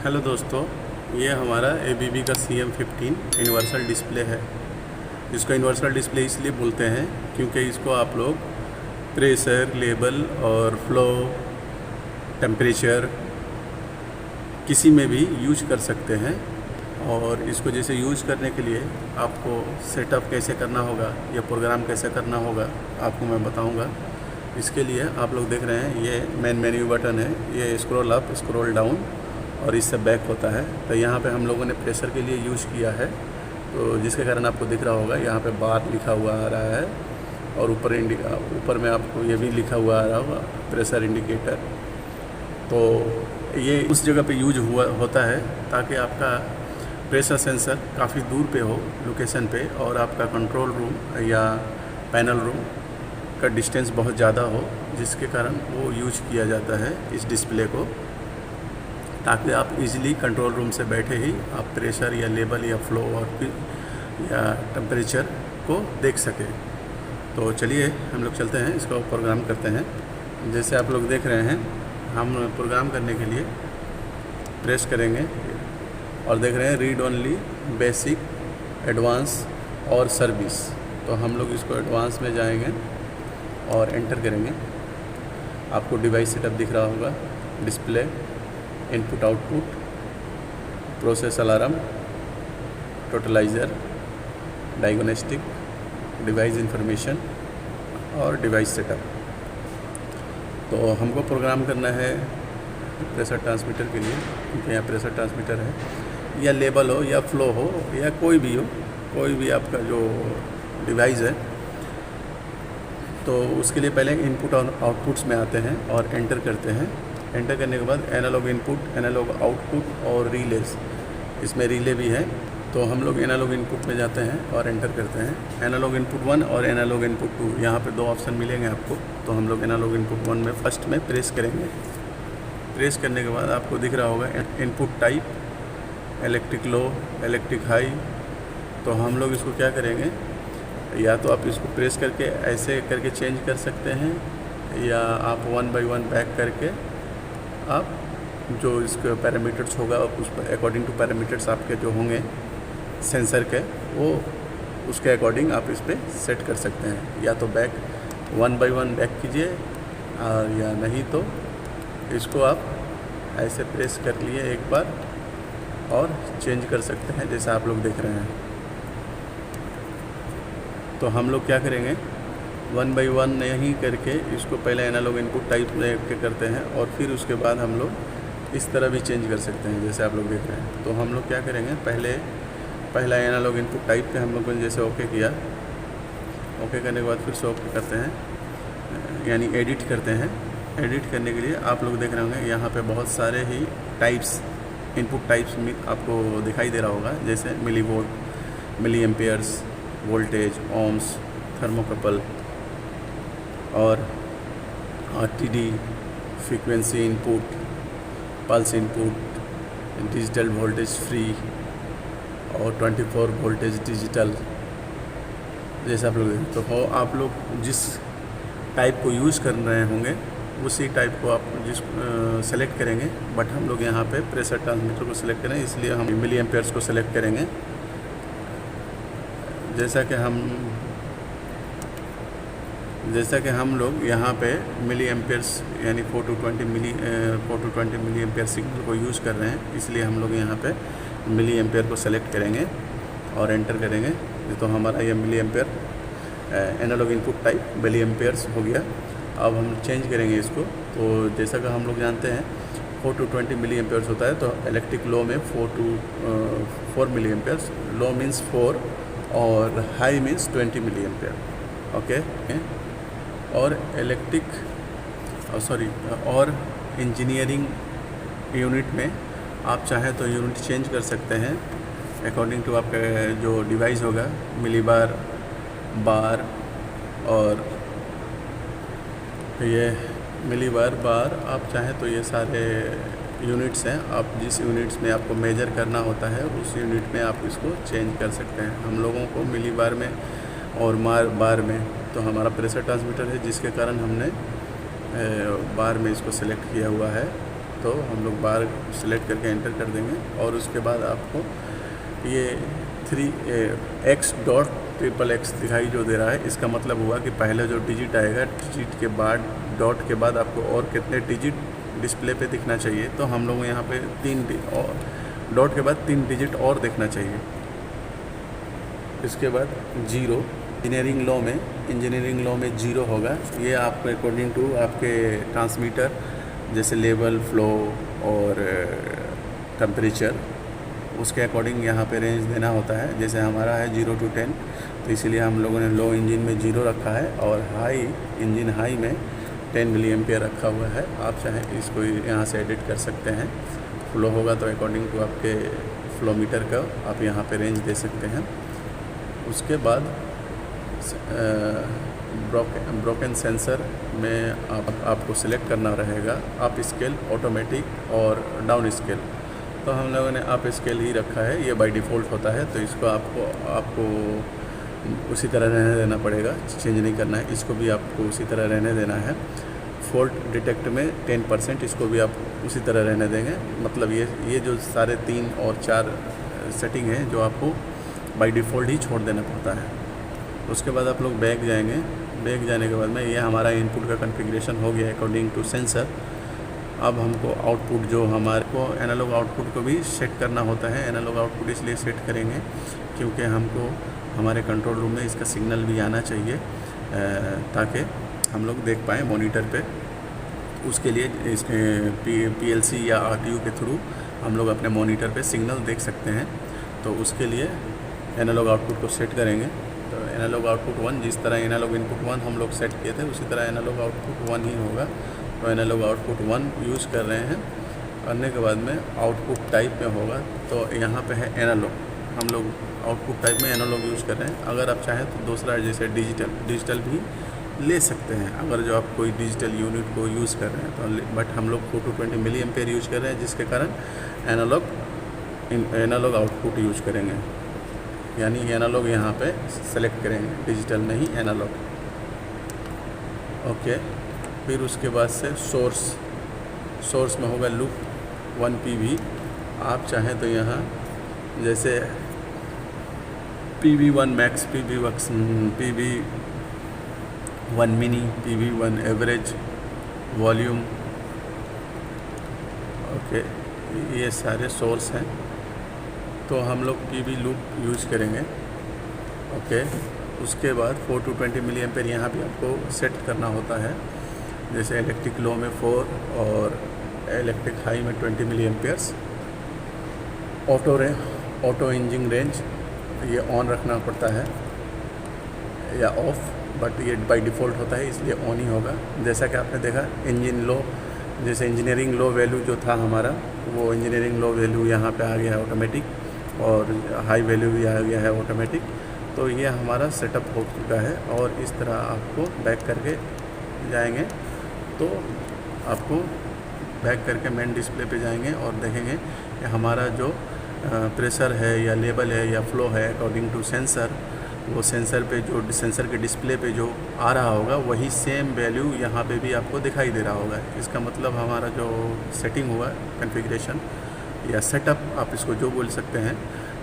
Hello दोस्तों, ये हमारा ABB का CM15 यूनिवर्सल डिस्प्ले है। इसको यूनिवर्सल डिस्प्ले इसलिए बोलते हैं क्योंकि इसको आप लोग प्रेशर, लेबल और फ्लो, टेम्परेचर किसी में भी यूज कर सकते हैं। और इसको जैसे यूज करने के लिए आपको सेटअप कैसे करना होगा या प्रोग्राम कैसे करना होगा आपको मैं बताऊंगा। इसके लिए आप लोग देख रहे हैं ये मेन मेन्यू बटन है, ये स्क्रॉल अप, स्क्रॉल डाउन और इससे बैक होता है। तो यहाँ पे हम लोगों ने प्रेशर के लिए यूज़ किया है, तो जिसके कारण आपको दिख रहा होगा यहाँ पे बार लिखा हुआ आ रहा है और ऊपर में आपको ये भी लिखा हुआ आ रहा होगा प्रेशर इंडिकेटर। तो ये उस जगह पे यूज होता है ताकि आपका प्रेशर सेंसर काफ़ी दूर पे हो लोकेशन पे और आपका कंट्रोल रूम या पैनल रूम का डिस्टेंस बहुत ज़्यादा हो, जिसके कारण वो यूज किया जाता है इस डिस्प्ले को, ताकि आप इजीली कंट्रोल रूम से बैठे ही आप प्रेशर या लेवल या फ्लो और या टेम्परेचर को देख सकें। तो चलिए हम लोग चलते हैं, इसको प्रोग्राम करते हैं। जैसे आप लोग देख रहे हैं, हम प्रोग्राम करने के लिए प्रेस करेंगे और देख रहे हैं रीड ओनली, बेसिक, एडवांस और सर्विस। तो हम लोग इसको एडवांस में जाएंगे और एंटर करेंगे। आपको डिवाइस सेटअप दिख रहा होगा, display, input output, process alarm, totaliser, diagnostic, device information और डिवाइस सेटअप। तो हमको प्रोग्राम करना है प्रेशर ट्रांसमीटर के लिए, क्योंकि यहाँ प्रेशर ट्रांसमीटर है, या लेबल हो या फ्लो हो या कोई भी हो, कोई भी आपका जो डिवाइस है। तो उसके लिए पहले इनपुट और आउटपुट्स में आते हैं और एंटर करते हैं। एंटर करने के बाद एनालॉग इनपुट, एनालॉग आउटपुट और रिलेस, इसमें रिले भी है। तो हम लोग एनालॉग इनपुट में जाते हैं और एंटर करते हैं एनालॉग इनपुट 1 और एनालॉग इनपुट 2। यहाँ पे दो ऑप्शन मिलेंगे आपको। तो हम लोग एनालॉग इनपुट 1 में फर्स्ट में प्रेस करेंगे। प्रेस करने के बाद आपको दिख रहा होगा इनपुट टाइप, इलेक्ट्रिक लो, इलेक्ट्रिक हाई। तो हम लोग इसको क्या करेंगे, या तो आप इसको प्रेस करके ऐसे करके चेंज कर सकते हैं, या आप 1 बाय 1 बैक करके आप जो इसके पैरामीटर्स होगा उस अकॉर्डिंग टू पैरामीटर्स आपके जो होंगे सेंसर के, वो उसके अकॉर्डिंग आप इस पर सेट कर सकते हैं। या तो बैक 1 बाय 1 बैक कीजिए, और या नहीं तो इसको आप ऐसे प्रेस कर लिए एक बार और चेंज कर सकते हैं, जैसा आप लोग देख रहे हैं। तो हम लोग क्या करेंगे, 1 बाय 1 नहीं करके इसको पहले एनालॉग इनपुट टाइप में करते हैं और फिर उसके बाद हम लोग इस तरह भी चेंज कर सकते हैं, जैसे आप लोग देख रहे हैं। तो हम लोग क्या करेंगे, पहला एनालॉग इनपुट टाइप पे हम लोगों ने जैसे ओके किया, ओके करने के बाद फिर से ओके करते हैं, यानी एडिट करते हैं। एडिट करने के लिए आप लोग देख रहे होंगे यहाँ पे बहुत सारे ही टाइप्स, इनपुट टाइप्स आपको दिखाई दे रहा होगा, जैसे millivolt, milliamperes, voltage, ohms, thermocouple और RTD, frequency input, pulse input, digital voltage free और 24 वोल्टेज डिजिटल, जैसे आप लोग तो हो। आप लोग जिस टाइप को यूज़ कर रहे होंगे उसी टाइप को आप सेलेक्ट करेंगे। बट हम लोग यहाँ पे प्रेशर ट्रांसमीटर को सेलेक्ट करें, इसलिए हम मिली एम्पेयर्स को सेलेक्ट करेंगे। जैसा कि हम लोग यहाँ पे मिली एम्पेयर्स यानी 4 to 20 मिली एम्पेयर सिग्नल को यूज़ कर रहे हैं, इसलिए हम लोग यहाँ पे मिली एम्पेयर को सेलेक्ट करेंगे और एंटर करेंगे। तो हमारा ये milliampere analog input type milliamperes हो गया। अब हम चेंज करेंगे इसको। तो जैसा कि हम लोग जानते हैं 4 to 20 मिली एम्पेयर्स होता है, तो इलेक्ट्रिक लो में 4 मिली एम्पेयर्स, लो मीन्स 4 और high means 20 milliampere. Okay. और और इंजीनियरिंग यूनिट में आप चाहें तो यूनिट चेंज कर सकते हैं अकॉर्डिंग टू आपका जो डिवाइस होगा, मिली बार, बार और ये मिली बार, आप चाहें तो ये सारे यूनिट्स हैं। आप जिस यूनिट्स में आपको मेजर करना होता है उस यूनिट में आप इसको चेंज कर सकते हैं। हम लोगों को मिली बार में और बार में, तो हमारा प्रेशर ट्रांसमीटर है जिसके कारण हमने बार में इसको सेलेक्ट किया हुआ है। तो हम लोग बार सेलेक्ट करके एंटर कर देंगे और उसके बाद आपको ये 3x.XXX दिखाई जो दे रहा है, इसका मतलब हुआ कि पहले जो डिजिट आएगा, डिजिट के बाद डॉट के बाद आपको और कितने डिजिट डिस्प्ले पे दिखना चाहिए। तो हम लोग यहाँ पे 3 डॉट के बाद 3 डिजिट और देखना चाहिए। इसके बाद 0 इंजीनियरिंग लॉ में 0 होगा। ये आपको अकॉर्डिंग टू आपके ट्रांसमीटर जैसे लेवल, फ्लो और टेम्परेचर, उसके अकॉर्डिंग यहाँ पे रेंज देना होता है। जैसे हमारा है 0 to 10, तो इसीलिए हम लोगों ने लो इंजन में 0 रखा है और इंजन हाई में 10 मिली एम्पियर रखा हुआ है। आप चाहें इसको यहाँ से एडिट कर सकते हैं। फ्लो होगा तो अकॉर्डिंग टू आपके फ्लो मीटर का आप यहाँ पे रेंज दे सकते हैं। उसके बाद ब्रोकन सेंसर में आपको सिलेक्ट करना रहेगा अप स्केल, ऑटोमेटिक और डाउन स्केल। तो हम लोगों ने अप स्केल ही रखा है, ये बाय डिफ़ॉल्ट होता है, तो इसको आपको उसी तरह रहने देना पड़ेगा, चेंज नहीं करना है। इसको भी आपको उसी तरह रहने देना है। फॉल्ट डिटेक्ट में 10%, इसको भी आप उसी तरह रहने देंगे। मतलब ये जो सारे 3 और 4 सेटिंग है जो आपको बाय डिफ़ॉल्ट ही छोड़ देना पड़ता है। उसके बाद आप लोग बैक जाएंगे। बैक जाने के बाद में ये हमारा इनपुट का कॉन्फ़िगरेशन हो गया अकॉर्डिंग टू सेंसर। अब हमको आउटपुट जो हमारे को एनालॉग आउटपुट को भी सेट करना होता है। एनालॉग आउटपुट इसलिए सेट करेंगे क्योंकि हमको हमारे कंट्रोल रूम में इसका सिग्नल भी आना चाहिए ताकि हम लोग देख पाएँ मॉनिटर पे। उसके लिए इस PLC या RTU के थ्रू हम लोग अपने मॉनिटर पे सिग्नल देख सकते हैं। तो उसके लिए एनालॉग आउटपुट को सेट करेंगे। तो एनालॉग आउटपुट 1, जिस तरह एनालॉग इनपुट 1 हम लोग सेट किए थे उसी तरह एनालॉग आउटपुट 1 ही होगा। तो एनालॉग आउटपुट 1 यूज़ कर रहे हैं। करने के बाद में आउटपुट टाइप में होगा, तो यहाँ पे है एनालॉग। हम लोग आउटपुट टाइप में एनालॉग यूज़ कर रहे हैं। अगर आप चाहें तो दूसरा जैसे डिजिटल भी ले सकते हैं, अगर जो आप कोई डिजिटल यूनिट को यूज़ कर रहे हैं तो। बट हम लोग 420 मिली एम्पेयर यूज़ कर रहे हैं, जिसके कारण एनालॉग आउटपुट यूज़ करेंगे, यानी एनालॉग यहाँ पे सेलेक्ट करेंगे, डिजिटल नहीं एनालॉग। ओके, फिर उसके बाद से सोर्स में होगा लूप 1 PV। आप चाहें तो यहाँ जैसे PV1 max, PV1 mini, PV1 average, volume, okay, ये सारे सोर्स हैं। तो हम लोग PV लूप यूज़ करेंगे। ओके, उसके बाद 420 मिली एम्पेयर यहाँ भी आपको सेट करना होता है। जैसे इलेक्ट्रिक लो में 4 और इलेक्ट्रिक हाई में 20 milliamperes. Auto engine range ये ऑन रखना पड़ता है या ऑफ, बट ये बाय डिफ़ॉल्ट होता है इसलिए ऑन ही होगा। जैसा कि आपने देखा इंजन लो, जैसे इंजीनियरिंग लो वैल्यू जो था हमारा, वो इंजीनियरिंग लो वैल्यू यहाँ पे आ गया है ऑटोमेटिक, और हाई वैल्यू भी आ गया है ऑटोमेटिक। तो ये हमारा सेटअप हो चुका है। और इस तरह आपको बैक करके जाएंगे तो आपको बैक करके मेन डिस्प्ले पे जाएंगे और देखेंगे कि हमारा जो प्रेशर है या लेवल है या फ्लो है अकॉर्डिंग टू सेंसर, वो सेंसर पे जो सेंसर के डिस्प्ले पे जो आ रहा होगा वही सेम वैल्यू यहाँ पे भी आपको दिखाई दे रहा होगा। इसका मतलब हमारा जो सेटिंग हुआ कॉन्फ़िगरेशन या सेटअप, आप इसको जो बोल सकते हैं,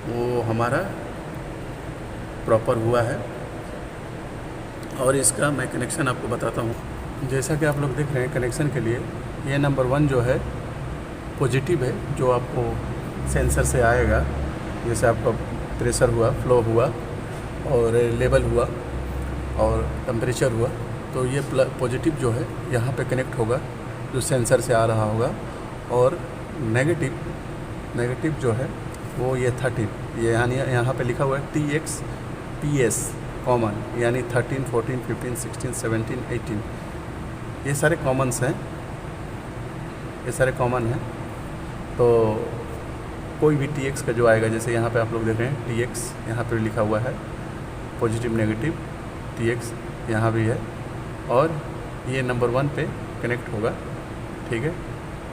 वो हमारा प्रॉपर हुआ है। और इसका मैं कनेक्शन आपको बताता हूँ। जैसा कि आप लोग देख रहे हैं कनेक्शन के लिए, ये नंबर 1 जो है पॉजिटिव है, जो आपको सेंसर से आएगा। जैसे आपका प्रेशर हुआ, फ्लो हुआ और लेवल हुआ और टेम्परेचर हुआ, तो ये पॉजिटिव जो है यहाँ पे कनेक्ट होगा, जो सेंसर से आ रहा होगा। और नेगेटिव जो है वो ये 13, ये यहाँ पे लिखा हुआ है TXPS कॉमन, यानी 13, 14, 15, 16, 17, 18, ये सारे कॉमन्स हैं, ये सारे कॉमन हैं। तो कोई भी TX का जो आएगा, जैसे यहाँ पे आप लोग देख रहे हैं TX यहाँ पे लिखा हुआ है, पॉजिटिव नेगेटिव TX यहाँ भी है, और ये नंबर 1 पे कनेक्ट होगा, ठीक है,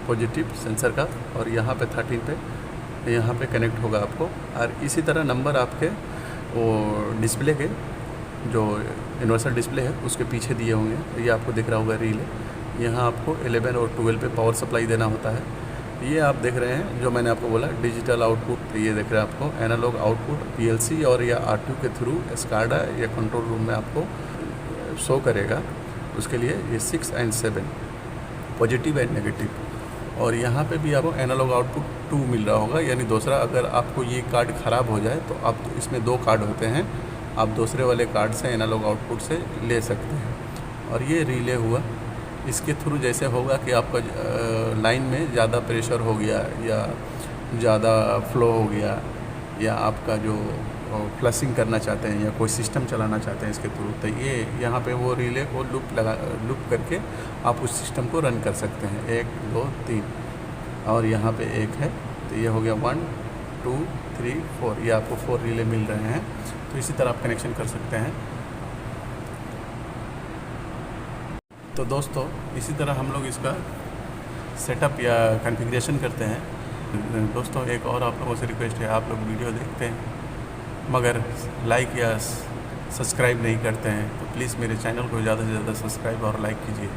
पॉजिटिव सेंसर का, और यहाँ पे 13 पे यहाँ पे कनेक्ट होगा आपको। और इसी तरह नंबर आपके वो डिस्प्ले के जो यूनिवर्सल डिस्प्ले है उसके पीछे दिए होंगे, तो ये आपको दिख रहा होगा रील है, यहाँ आपको 11 और 12 पे पावर सप्लाई देना होता है। ये आप देख रहे हैं जो मैंने आपको बोला डिजिटल आउटपुट, ये देख रहे हैं आपको एनालॉग आउटपुट पीएलसी और या आरटीयू के थ्रू SCADA या कंट्रोल रूम में आपको शो करेगा। उसके लिए ये 6 और 7 पॉजिटिव एंड नेगेटिव। और यहाँ पे भी आपको एनालॉग आउटपुट 2 मिल रहा होगा, यानी दूसरा अगर आपको ये कार्ड ख़राब हो जाए तो आप इसमें 2 कार्ड होते हैं, आप दूसरे वाले कार्ड से एनालॉग आउटपुट से ले सकते हैं। और ये रिले हुआ, इसके थ्रू जैसे होगा कि आपका लाइन में ज़्यादा प्रेशर हो गया या ज़्यादा फ्लो हो गया या आपका जो फ्लशिंग करना चाहते हैं या कोई सिस्टम चलाना चाहते हैं इसके थ्रू, तो ये यहाँ पे वो रिले को लूप करके आप उस सिस्टम को रन कर सकते हैं। 1 2 3 और यहाँ पे 1 है, तो ये हो गया 1 2 3 4, ये आपको 4 रिले मिल रहे हैं। तो इसी तरह आप कनेक्शन कर सकते हैं। तो दोस्तों इसी तरह हम लोग इसका सेटअप या कॉन्फ़िगरेशन करते हैं। दोस्तों एक और आप लोगों से रिक्वेस्ट है, आप लोग वीडियो देखते हैं मगर लाइक या सब्सक्राइब नहीं करते हैं, तो प्लीज़ मेरे चैनल को ज़्यादा से ज़्यादा सब्सक्राइब और लाइक कीजिए।